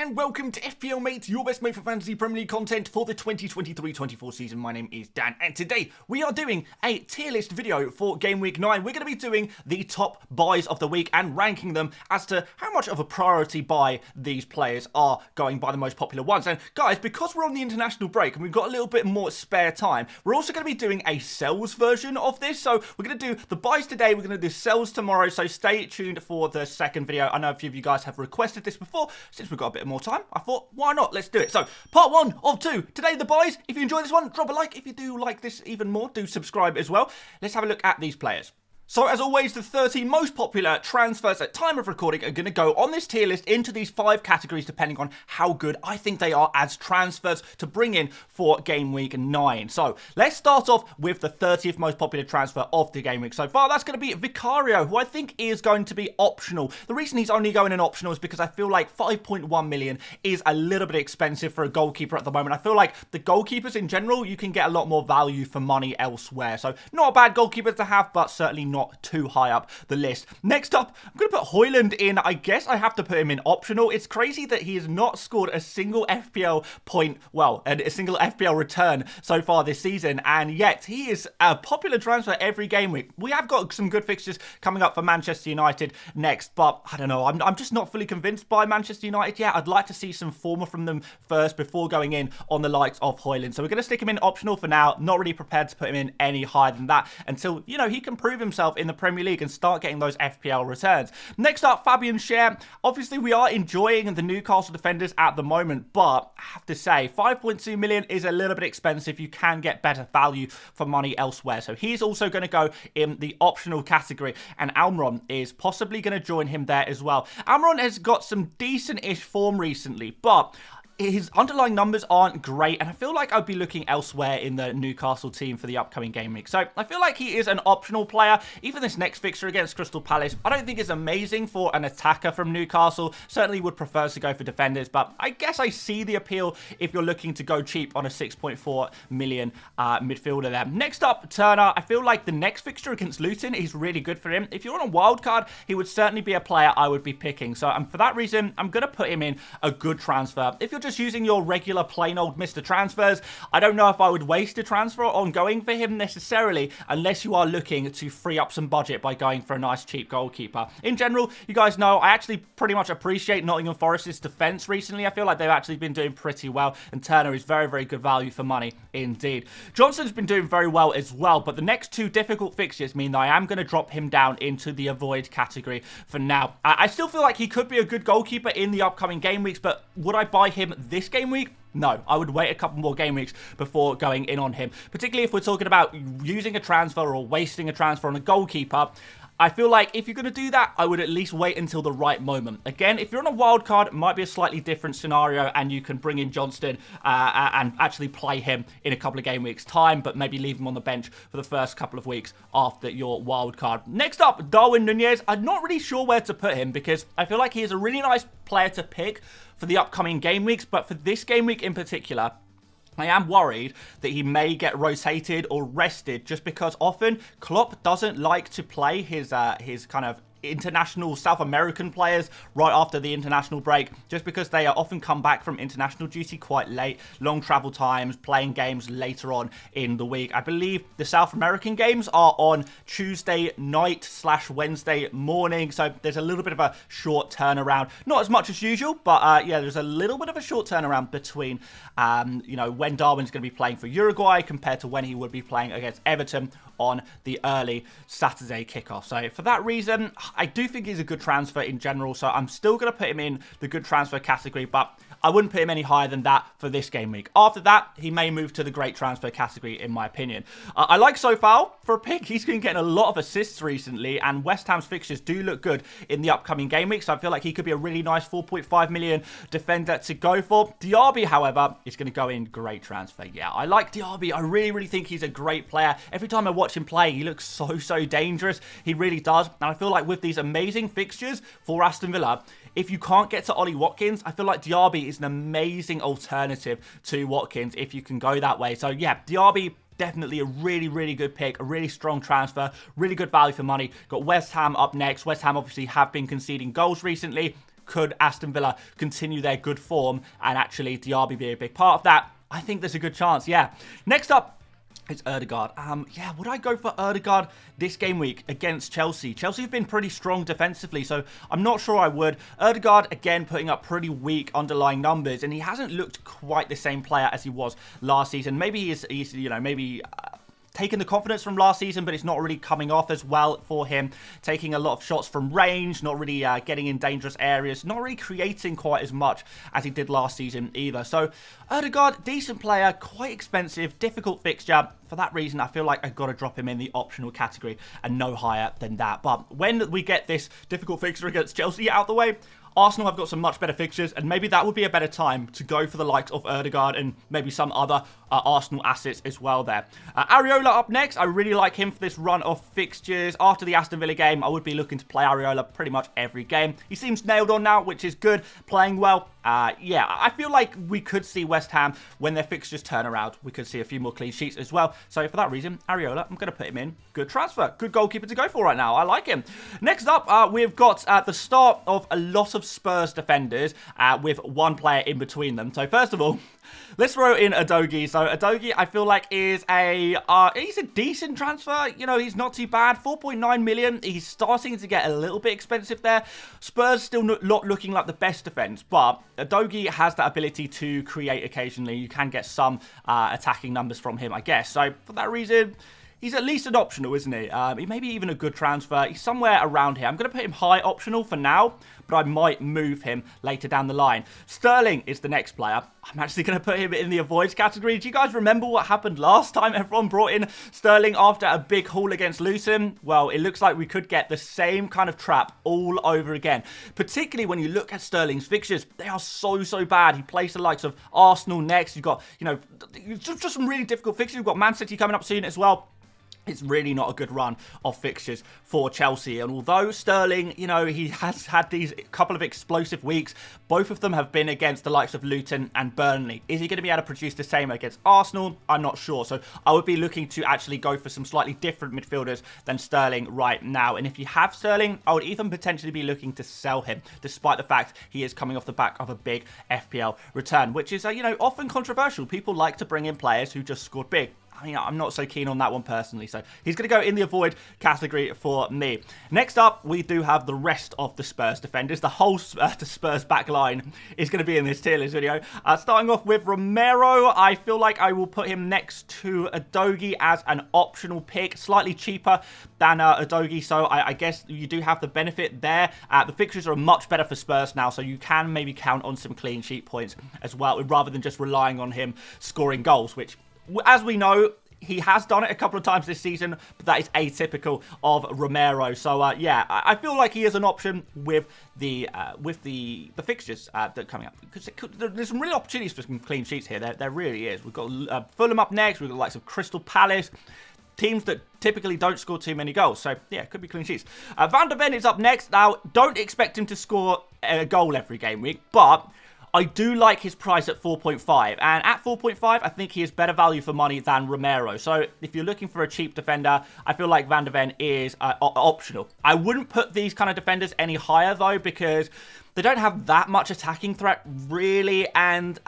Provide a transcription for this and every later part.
and welcome to FPL Mate, your best mate for fantasy Premier League content for the 2023-24 season. My name is Dan, and today we are doing a tier list video for Game Week 9. We're going to be doing the top buys of the week and ranking them as to how much of a priority buy these players are going by the most popular ones. And guys, because we're on the international break and we've got a little bit more spare time, we're also going to be doing a sells version of this. So we're going to do the buys today, we're going to do sells tomorrow, so stay tuned for the second video. I know a few of you guys have requested this before. Since we've got a bit more time, I thought, why not? Let's do it. So, part 1 of 2. Today, the buys. If you enjoy this one, drop a like. If you do like this even more, do subscribe as well. Let's have a look at these players. So, as always, the 30 most popular transfers at time of recording are going to go on this tier list into these 5 categories, depending on how good I think they are as transfers to bring in for Game Week 9. So, let's start off with the 30th most popular transfer of the Game Week so far. That's going to be Vicario, who I think is going to be optional. The reason he's only going in optional is because I feel like 5.1 million is a little bit expensive for a goalkeeper at the moment. I feel like the goalkeepers in general, you can get a lot more value for money elsewhere. So, not a bad goalkeeper to have, but certainly not too high up the list. Next up, I'm going to put Højlund in. I guess I have to put him in optional. It's crazy that he has not scored a single FPL point, well, a single FPL return so far this season, and yet he is a popular transfer every game week. We have got some good fixtures coming up for Manchester United next, but I don't know. I'm just not fully convinced by Manchester United yet. I'd like to see some form from them first before going in on the likes of Højlund. So we're going to stick him in optional for now. Not really prepared to put him in any higher than that until, you know, he can prove himself in the Premier League and start getting those FPL returns. Next up, Fabian Schär. Obviously, we are enjoying the Newcastle defenders at the moment, but I have to say, 5.2 million is a little bit expensive. You can get better value for money elsewhere. So he's also going to go in the optional category, and Almiron is possibly going to join him there as well. Almiron has got some decent-ish form recently, but his underlying numbers aren't great, and I feel like I'd be looking elsewhere in the Newcastle team for the upcoming game week. So I feel like he is an optional player. Even this next fixture against Crystal Palace, I don't think is amazing for an attacker from Newcastle. Certainly would prefer to go for defenders, but I guess I see the appeal if you're looking to go cheap on a 6.4 million midfielder there. Next up, Turner. I feel like the next fixture against Luton is really good for him. If you're on a wild card, he would certainly be a player I would be picking. So for that reason, I'm going to put him in a good transfer. If you're just using your regular plain old Mr. Transfers, I don't know if I would waste a transfer on going for him necessarily, unless you are looking to free up some budget by going for a nice cheap goalkeeper. In general, you guys know I actually pretty much appreciate Nottingham Forest's defence recently. I feel like they've actually been doing pretty well, and Turner is very, very good value for money indeed. Johnson's been doing very well as well, but the next 2 difficult fixtures mean that I am going to drop him down into the avoid category for now. I still feel like he could be a good goalkeeper in the upcoming game weeks, but would I buy him this game week? No, I would wait a couple more game weeks before going in on him, particularly if we're talking about using a transfer or wasting a transfer on a goalkeeper. I feel like if you're going to do that, I would at least wait until the right moment. Again, if you're on a wild card, it might be a slightly different scenario, and you can bring in Johnston and actually play him in a couple of game weeks' time, but maybe leave him on the bench for the first couple of weeks after your wild card. Next up, Darwin Nunez. I'm not really sure where to put him because I feel like he is a really nice player to pick for the upcoming game weeks, but for this game week in particular, I am worried that he may get rotated or rested just because often Klopp doesn't like to play his kind of international South American players right after the international break, just because they are often come back from international duty quite late, long travel times, playing games later on in the week. I believe the South American games are on Tuesday night / Wednesday morning, so there's a little bit of a short turnaround. Not as much as usual, but yeah, there's a little bit of a short turnaround between you know, when Darwin's going to be playing for Uruguay compared to when he would be playing against Everton on the early Saturday kickoff. So for that reason, I do think he's a good transfer in general, so I'm still going to put him in the good transfer category, but I wouldn't put him any higher than that for this game week. After that, he may move to the great transfer category, in my opinion. I like Sofal for a pick. He's been getting a lot of assists recently, and West Ham's fixtures do look good in the upcoming game week, so I feel like he could be a really nice 4.5 million defender to go for. Diaby, however, is going to go in great transfer. Yeah, I like Diaby. I really, really think he's a great player. Every time I watch him play, he looks so dangerous. He really does, and I feel like with these amazing fixtures for Aston Villa, if you can't get to Ollie Watkins, I feel like Diaby is an amazing alternative to Watkins if you can go that way. So yeah, Diaby, definitely a really good pick, a really strong transfer, really good value for money. Got West Ham up next. West Ham obviously have been conceding goals recently. could Aston Villa continue their good form and actually Diaby be a big part of that? I think there's a good chance, yeah. Next up, it's Ødegaard. Yeah, would I go for Ødegaard this game week against Chelsea? Chelsea have been pretty strong defensively, so I'm not sure I would. Ødegaard, again, putting up pretty weak underlying numbers, and he hasn't looked quite the same player as he was last season. Maybe he's you know, maybe taken the confidence from last season, but it's not really coming off as well for him. Taking a lot of shots from range, not really getting in dangerous areas, not really creating quite as much as he did last season either. So Ødegaard, decent player, quite expensive, difficult fixture. For that reason, I feel like I've got to drop him in the optional category and no higher than that. But when we get this difficult fixture against Chelsea out of the way, Arsenal have got some much better fixtures, and maybe that would be a better time to go for the likes of Ødegaard and maybe some other Arsenal assets as well there. Areola up next. I really like him for this run of fixtures. After the Aston Villa game, I would be looking to play Areola pretty much every game. He seems nailed on now, which is good. Playing well. Yeah, I feel like we could see West Ham, when their fixtures turn around, we could see a few more clean sheets as well. So for that reason, Areola, I'm going to put him in. Good transfer. Good goalkeeper to go for right now. I like him. Next up, we've got the start of a lot of Spurs defenders with one player in between them. So first of all, let's throw in Udogie. So Udogie, I feel like is he's a decent transfer. You know, he's not too bad. 4.9 million. He's starting to get a little bit expensive there. Spurs still not looking like the best defense, but Udogie has that ability to create occasionally. You can get some attacking numbers from him, I guess. So for that reason, he's at least an optional, isn't he? He may be even a good transfer. He's somewhere around here. I'm going to put him high optional for now, but I might move him later down the line. Sterling is the next player. I'm actually going to put him in the avoids category. Do you guys remember what happened last time everyone brought in Sterling after a big haul against Luton? Well, it looks like we could get the same kind of trap all over again. Particularly when you look at Sterling's fixtures. They are so bad. He plays the likes of Arsenal next. You've got, you know, just some really difficult fixtures. You've got Man City coming up soon as well. It's really not a good run of fixtures for Chelsea. And although Sterling, you know, he has had these couple of explosive weeks, both of them have been against the likes of Luton and Burnley. Is he going to be able to produce the same against Arsenal? I'm not sure. So I would be looking to actually go for some slightly different midfielders than Sterling right now. And if you have Sterling, I would even potentially be looking to sell him, despite the fact he is coming off the back of a big FPL return, which is, you know, often controversial. People like to bring in players who just scored big. I mean, I'm not so keen on that one personally, so he's going to go in the avoid category for me. Next up, we do have the rest of the Spurs defenders. The whole the Spurs back line is going to be in this tier list video. Starting off with Romero, I feel like I will put him next to Udogie as an optional pick, slightly cheaper than Udogie, so I guess you do have the benefit there. The fixtures are much better for Spurs now, so you can maybe count on some clean sheet points as well, rather than just relying on him scoring goals, which, as we know, he has done it a couple of times this season, but that is atypical of Romero. So, yeah, I feel like he is an option with the fixtures that are coming up. Because there's some real opportunities for some clean sheets here. There really is. We've got Fulham up next. We've got the likes of Crystal Palace. Teams that typically don't score too many goals. So, yeah, could be clean sheets. Van der Ven is up next. Now, don't expect him to score a goal every game week, but I do like his price at 4.5, and at 4.5, I think he is better value for money than Romero. So if you're looking for a cheap defender, I feel like Van der Ven is optional. I wouldn't put these kind of defenders any higher, though, because they don't have that much attacking threat, really, and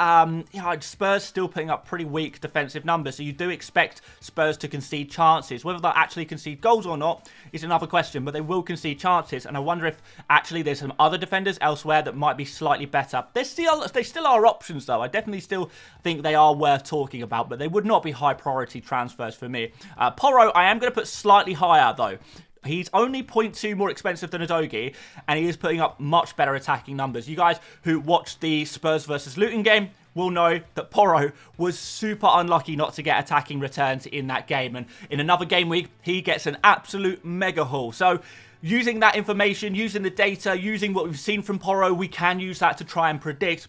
you know, Spurs still putting up pretty weak defensive numbers, so you do expect Spurs to concede chances. Whether they'll actually concede goals or not is another question, but they will concede chances, and I wonder if actually there's some other defenders elsewhere that might be slightly better. They still are options, though. I definitely still think they are worth talking about, but they would not be high priority transfers for me. Porro, I am going to put slightly higher, though. He's only 0.2 more expensive than Udogie, and he is putting up much better attacking numbers. You guys who watched the Spurs versus Luton game will know that Porro was super unlucky not to get attacking returns in that game. And in another game week, he gets an absolute mega haul. So using that information, using the data, using what we've seen from Porro, we can use that to try and predict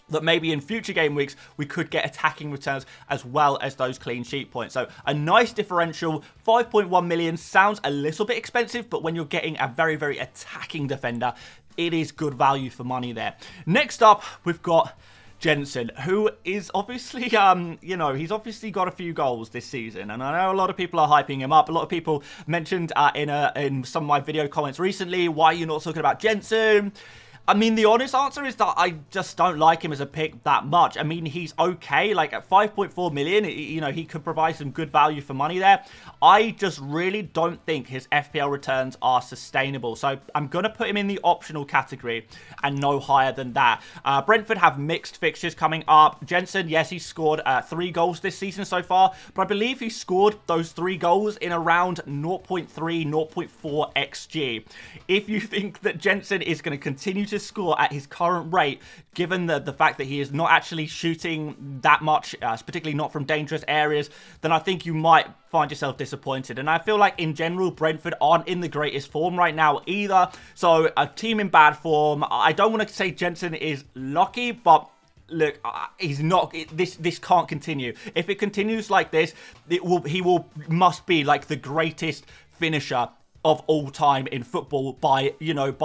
that maybe in future game weeks, we could get attacking returns as well as those clean sheet points. So a nice differential. 5.1 million sounds a little bit expensive, but when you're getting a very, very attacking defender, it is good value for money there. Next up, we've got Jensen, who is obviously, you know, he's obviously got a few goals this season, and I know a lot of people are hyping him up. A lot of people mentioned in some of my video comments recently, why are you not talking about Jensen? I mean, the honest answer is that I just don't like him as a pick that much. I mean, he's okay. Like, at 5.4 million, you know, he could provide some good value for money there. I just really don't think his FPL returns are sustainable. So I'm going to put him in the optional category and no higher than that. Brentford have mixed fixtures coming up. Jensen, yes, he's scored 3 goals this season so far, but I believe he scored those 3 goals in around 0.3, 0.4 XG. If you think that Jensen is going to continue to score at his current rate, given the fact that he is not actually shooting that much, particularly not from dangerous areas, then I think you might find yourself disappointed. And I feel like in general, Brentford aren't in the greatest form right now either. So a team in bad form. I don't want to say Jensen is lucky, but look, he's not. This can't continue. If it continues like this, must be like the greatest finisher of all time in football by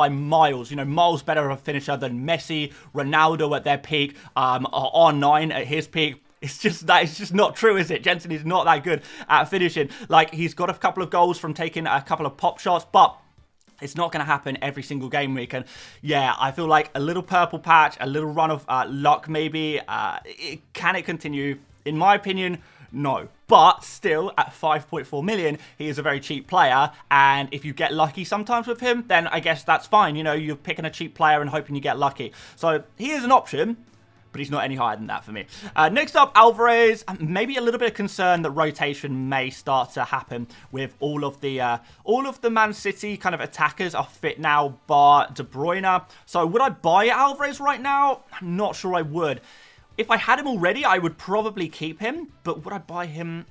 miles, miles better of a finisher than Messi, Ronaldo at their peak, R9 at his peak. It's just not true, is it? Jensen is not that good at finishing. Like, he's got a couple of goals from taking a couple of pop shots, but it's not going to happen every single game week. And yeah, I feel like a little purple patch, a little run of luck maybe. Can it continue? In my opinion, no. But still, at 5.4 million, he is a very cheap player. And if you get lucky sometimes with him, then I guess that's fine. You know, you're picking a cheap player and hoping you get lucky. So he is an option, but he's not any higher than that for me. Next up, Alvarez. Maybe a little bit of concern that rotation may start to happen with all of the Man City kind of attackers are fit now, bar De Bruyne. So would I buy Alvarez right now? I'm not sure I would. If I had him already, I would probably keep him, but would I buy him?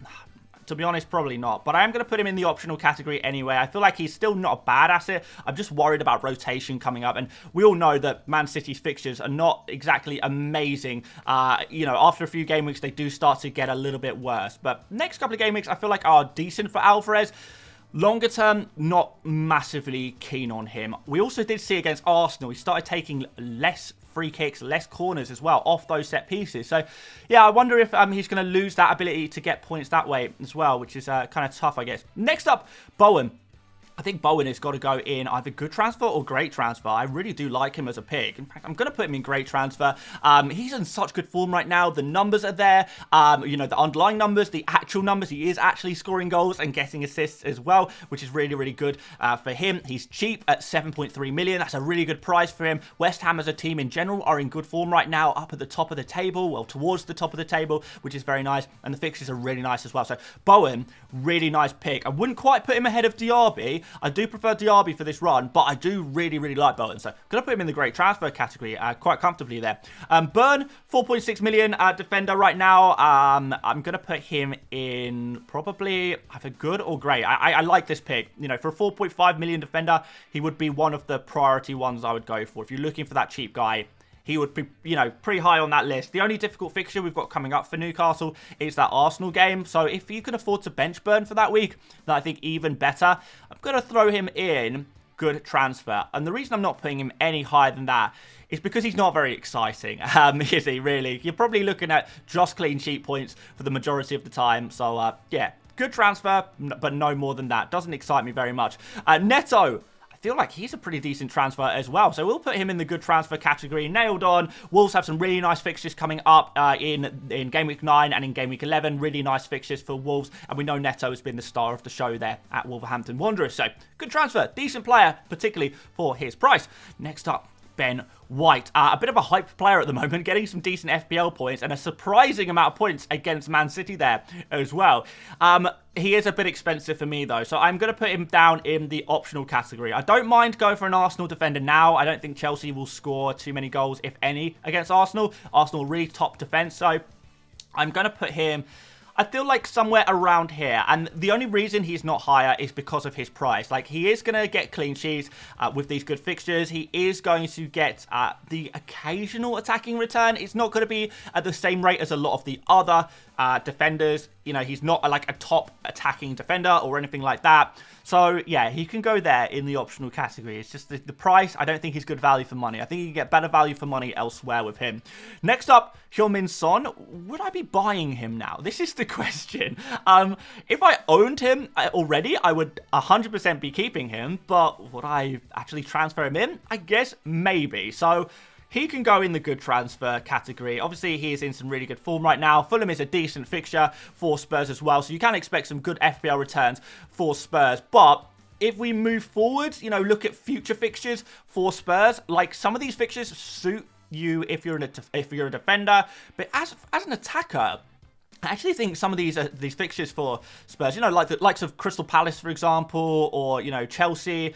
To be honest, probably not. But I am going to put him in the optional category anyway. I feel like he's still not a bad asset. I'm just worried about rotation coming up. And we all know that Man City's fixtures are not exactly amazing. After a few game weeks, they do start to get a little bit worse. But next couple of game weeks, I feel like are decent for Alvarez. Longer term, not massively keen on him. We also did see against Arsenal, he started taking less free kicks, less corners as well off those set pieces. So, yeah, I wonder if he's going to lose that ability to get points that way as well, which is kind of tough, I guess. Next up, Bowen. I think Bowen has got to go in either good transfer or great transfer. I really do like him as a pick. In fact, I'm going to put him in great transfer. He's in such good form right now. The numbers are there. The underlying numbers, the actual numbers. He is actually scoring goals and getting assists as well, which is really, really good for him. He's cheap at 7.3 million. That's a really good price for him. West Ham as a team in general are in good form right now, up at the top of the table, well, towards the top of the table, which is very nice. And the fixtures are really nice as well. So Bowen, really nice pick. I wouldn't quite put him ahead of Diaby. I do prefer Diaby for this run, but I do really, really like Bowen. So I'm going to put him in the great transfer category quite comfortably there. Burn, 4.6 million defender right now. I'm going to put him in probably either good or great. I like this pick. For a 4.5 million defender, he would be one of the priority ones I would go for. If you're looking for that cheap guy, he would be, pretty high on that list. The only difficult fixture we've got coming up for Newcastle is that Arsenal game. So if you can afford to bench Burn for that week, then I think even better. I'm going to throw him in good transfer. And the reason I'm not putting him any higher than that is because he's not very exciting, is he really? You're probably looking at just clean sheet points for the majority of the time. So, yeah, good transfer, but no more than that. Doesn't excite me very much. Neto. Feel like he's a pretty decent transfer as well. So we'll put him in the good transfer category. Nailed on. Wolves have some really nice fixtures coming up in Game Week 9 and in Game Week 11. Really nice fixtures for Wolves. And we know Neto has been the star of the show there at Wolverhampton Wanderers. So good transfer. Decent player, particularly for his price. Next up, Ben White. A bit of a hype player at the moment, getting some decent FPL points and a surprising amount of points against Man City there as well. He is a bit expensive for me though, so I'm going to put him down in the optional category. I don't mind going for an Arsenal defender now. I don't think Chelsea will score too many goals, if any, against Arsenal. Arsenal really top defence, so I'm going to put him, I feel like, somewhere around here. And the only reason he's not higher is because of his price. Like, he is going to get clean sheets with these good fixtures. He is going to get the occasional attacking return. It's not going to be at the same rate as a lot of the other defenders. you know, he's not like a top attacking defender or anything like that. So, yeah, he can go there in the optional category. It's just the price, I don't think he's good value for money. I think you can get better value for money elsewhere with him. Next up, Heung-min Son. Would I be buying him now? This is the question. If I owned him already, I would 100% be keeping him. But would I actually transfer him in? I guess maybe. So he can go in the good transfer category. Obviously, he is in some really good form right now. Fulham is a decent fixture for Spurs as well. So you can expect some good FPL returns for Spurs. But if we move forward, you know, look at future fixtures for Spurs. Like, some of these fixtures suit you if you're a defender. But as an attacker, I actually think some of these fixtures for Spurs, you know, like the likes of Crystal Palace, for example, or, you know, Chelsea,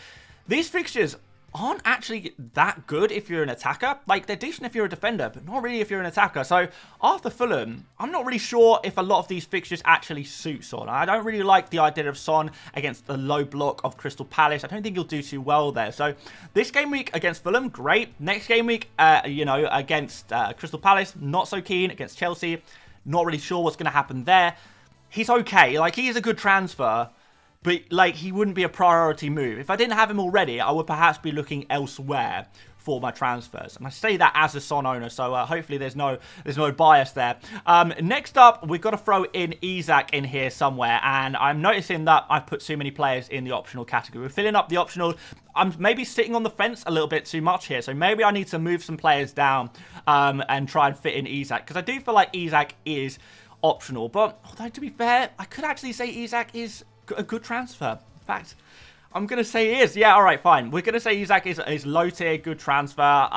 these fixtures aren't actually that good if you're an attacker. Like, they're decent if you're a defender, but not really if you're an attacker. So after Fulham, I'm not really sure if a lot of these fixtures actually suit Son. I don't really like the idea of Son against the low block of Crystal Palace. I don't think he'll do too well there. So this game week against Fulham, great. Next game week, you know, against Crystal Palace, not so keen. Against Chelsea, not really sure what's going to happen there. He's okay. Like, he is a good transfer, but, like, he wouldn't be a priority move. If I didn't have him already, I would perhaps be looking elsewhere for my transfers. And I say that as a Son owner, so hopefully there's no bias there. Next up, we've got to throw in Isak in here somewhere. And I'm noticing that I've put too many players in the optional category. We're filling up the optional. I'm maybe sitting on the fence a little bit too much here. So maybe I need to move some players down and try and fit in Isak. Because I do feel like Isak is optional. But although, to be fair, I could actually say Isak is a good transfer. In fact, I'm going to say he is. Yeah, all right, fine. We're going to say Isak is low tier, good transfer.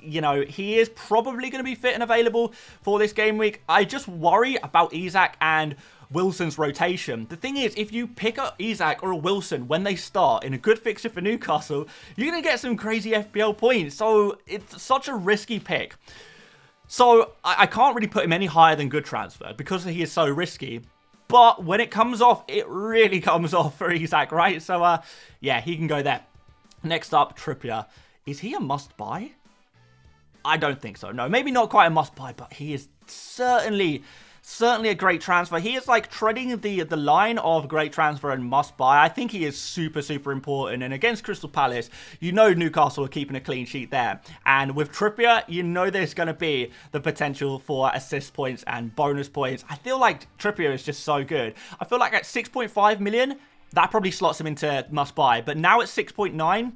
You know, he is probably going to be fit and available for this game week. I just worry about Isak and Wilson's rotation. The thing is, if you pick up Isak or a Wilson when they start in a good fixture for Newcastle, you're going to get some crazy FPL points. So it's such a risky pick. So I can't really put him any higher than good transfer because he is so risky. But when it comes off, it really comes off for Isak, right? So, yeah, he can go there. Next up, Trippier. Is he a must-buy? I don't think so. No, maybe not quite a must-buy, but he is certainly a great transfer. He is like treading the line of great transfer and must-buy. I think he is super important. And against Crystal Palace, you know Newcastle are keeping a clean sheet there. And with Trippier, you know there's going to be the potential for assist points and bonus points. I feel like Trippier is just so good. I feel like at 6.5 million, that probably slots him into must-buy. But now at 6.9...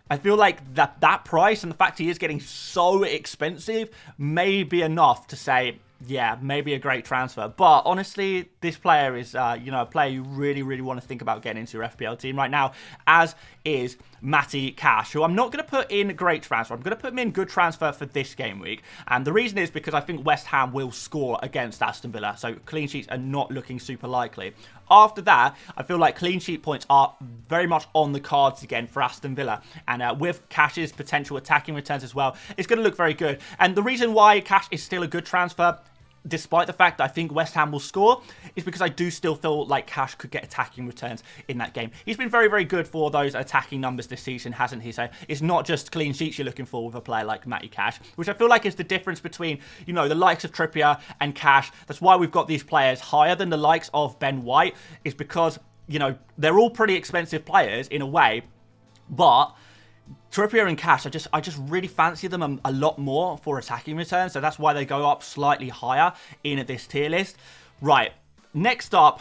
I feel like that price and the fact he is getting so expensive may be enough to say, yeah, maybe a great transfer. But honestly, this player is, you know, a player you really want to think about getting into your FPL team right now, as is Matty Cash, who I'm not going to put in great transfer. I'm going to put him in good transfer for this game week. And the reason is because I think West Ham will score against Aston Villa. So clean sheets are not looking super likely. After that, I feel like clean sheet points are very much on the cards again for Aston Villa. And with Cash's potential attacking returns as well, it's going to look very good. And the reason why Cash is still a good transfer, despite the fact that I think West Ham will score, is because I do still feel like Cash could get attacking returns in that game. He's been very good for those attacking numbers this season, hasn't he? So it's not just clean sheets you're looking for with a player like Matty Cash, which I feel like is the difference between, you know, the likes of Trippier and Cash. That's why we've got these players higher than the likes of Ben White, is because, you know, they're all pretty expensive players in a way, but Trippier and Cash, I just really fancy them a lot more for attacking returns. So that's why they go up slightly higher in this tier list. Right, next up,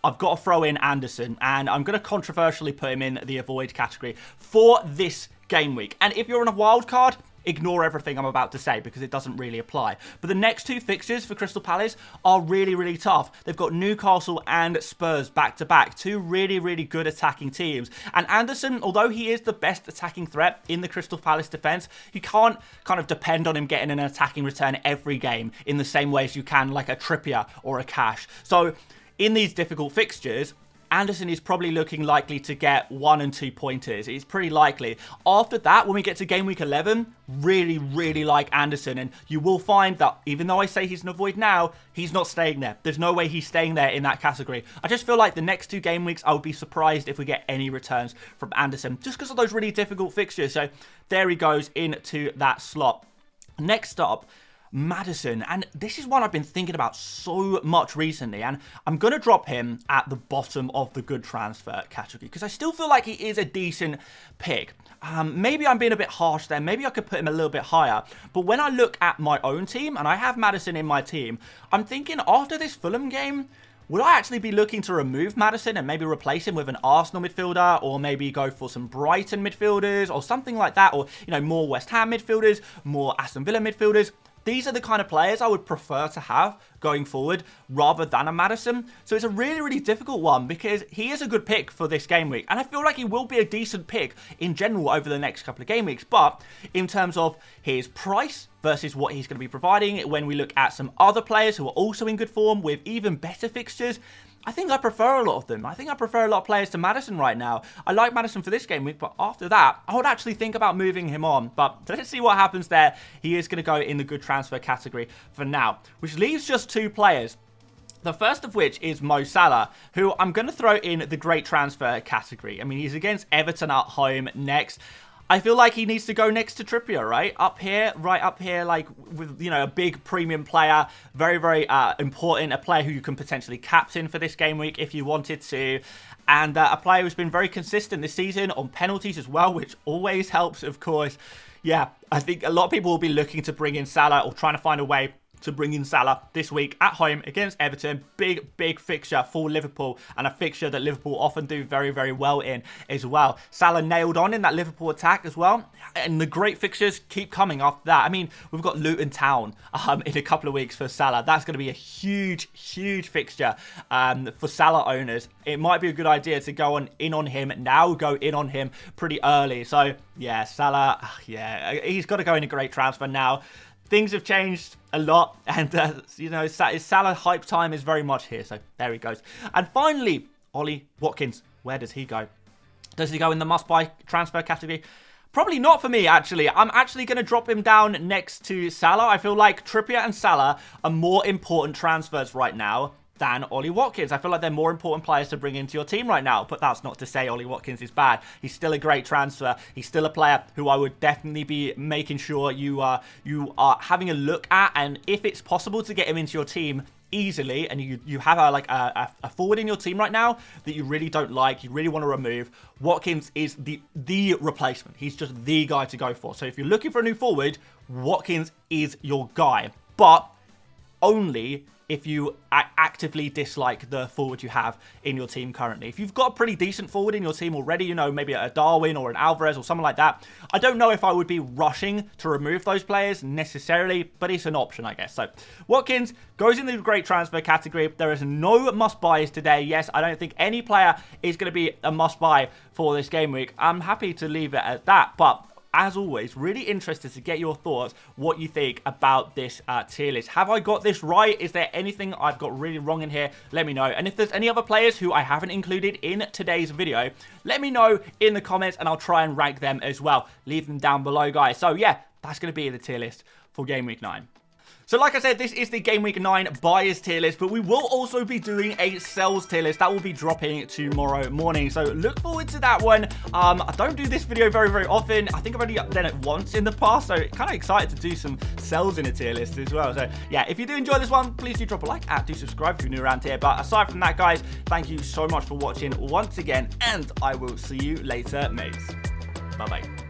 I've got to throw in Anderson. And I'm going to controversially put him in the avoid category for this game week. And if you're on a wild card, ignore everything I'm about to say because it doesn't really apply. But the next two fixtures for Crystal Palace are really tough. They've got Newcastle and Spurs back-to-back. Two really good attacking teams. And Anderson, although he is the best attacking threat in the Crystal Palace defence, you can't kind of depend on him getting an attacking return every game in the same way as you can like a Trippier or a Cash. So in these difficult fixtures, Anderson is probably looking likely to get 1 and 2 pointers. It's pretty likely. After that, when we get to game week 11, really like Anderson. And you will find that even though I say he's an avoid now, he's not staying there. There's no way he's staying there in that category. I just feel like the next two game weeks, I would be surprised if we get any returns from Anderson, just because of those really difficult fixtures. So there he goes into that slot. Next up, Maddison, and this is one I've been thinking about so much recently, and I'm going to drop him at the bottom of the good transfer category because I still feel like he is a decent pick. Maybe I'm being a bit harsh there, maybe I could put him a little bit higher, but when I look at my own team, and I have Maddison in my team, I'm thinking after this Fulham game, would I actually be looking to remove Maddison and maybe replace him with an Arsenal midfielder, or maybe go for some Brighton midfielders or something like that, or, you know, more West Ham midfielders, more Aston Villa midfielders? These are the kind of players I would prefer to have going forward rather than a Maddison. So it's a really, really difficult one because he is a good pick for this game week. And I feel like he will be a decent pick in general over the next couple of game weeks. But in terms of his price versus what he's going to be providing, when we look at some other players who are also in good form with even better fixtures, I think I prefer a lot of them. I think I prefer a lot of players to Maddison right now. I like Maddison for this game week, but after that, I would actually think about moving him on. But let's see what happens there. He is going to go in the good transfer category for now, which leaves just two players. The first of which is Mo Salah, who I'm going to throw in the great transfer category. I mean, he's against Everton at home next. I feel like he needs to go next to Trippier, right? Right up here, like with, you know, a big premium player. Very, very important. A player who you can potentially captain for this game week if you wanted to. And a player who's been very consistent this season on penalties as well, which always helps, of course. Yeah, I think a lot of people will be looking to bring in Salah or trying to find a way to bring in Salah this week at home against Everton. Big fixture for Liverpool, and a fixture that Liverpool often do very, very well in as well. Salah nailed on in that Liverpool attack as well, and the great fixtures keep coming after that. I mean, we've got Luton Town in a couple of weeks for Salah. That's going to be a huge fixture for Salah owners. It might be a good idea to go in on him now, go in on him pretty early. So yeah, Salah, yeah, he's got to go in a great transfer now. Things have changed a lot, and, you know, Salah hype time is very much here, so there he goes. And finally, Ollie Watkins. Where does he go? Does he go in the must-buy transfer category? Probably not for me, actually. I'm actually going to drop him down next to Salah. I feel like Trippier and Salah are more important transfers right now than Ollie Watkins. I feel like they're more important players to bring into your team right now, but that's not to say Ollie Watkins is bad. He's still a great transfer. He's still a player who I would definitely be making sure you are having a look at, and if it's possible to get him into your team easily, and you have a forward in your team right now that you really don't like, you really want to remove, Watkins is the replacement. He's just the guy to go for. So if you're looking for a new forward, Watkins is your guy, but only if you actively dislike the forward you have in your team currently. If you've got a pretty decent forward in your team already, you know, maybe a Darwin or an Alvarez or something like that, I don't know if I would be rushing to remove those players necessarily, but it's an option, I guess. So Watkins goes in the great transfer category. There is no must-buys today. Yes, I don't think any player is going to be a must-buy for this game week. I'm happy to leave it at that, but as always, really interested to get your thoughts, what you think about this tier list. Have I got this right? Is there anything I've got really wrong in here? Let me know. And if there's any other players who I haven't included in today's video, let me know in the comments and I'll try and rank them as well. Leave them down below, guys. So yeah, that's going to be the tier list for Game Week 9. So like I said, this is the Game Week 9 buyers tier list, but we will also be doing a sells tier list. That will be dropping tomorrow morning. So look forward to that one. I don't do this video very, very often. I think I've only done it once in the past, so kind of excited to do some sells in a tier list as well. So yeah, if you do enjoy this one, please do drop a like and do subscribe if you're new around here. But aside from that, guys, thank you so much for watching once again, and I will see you later, mates. Bye-bye.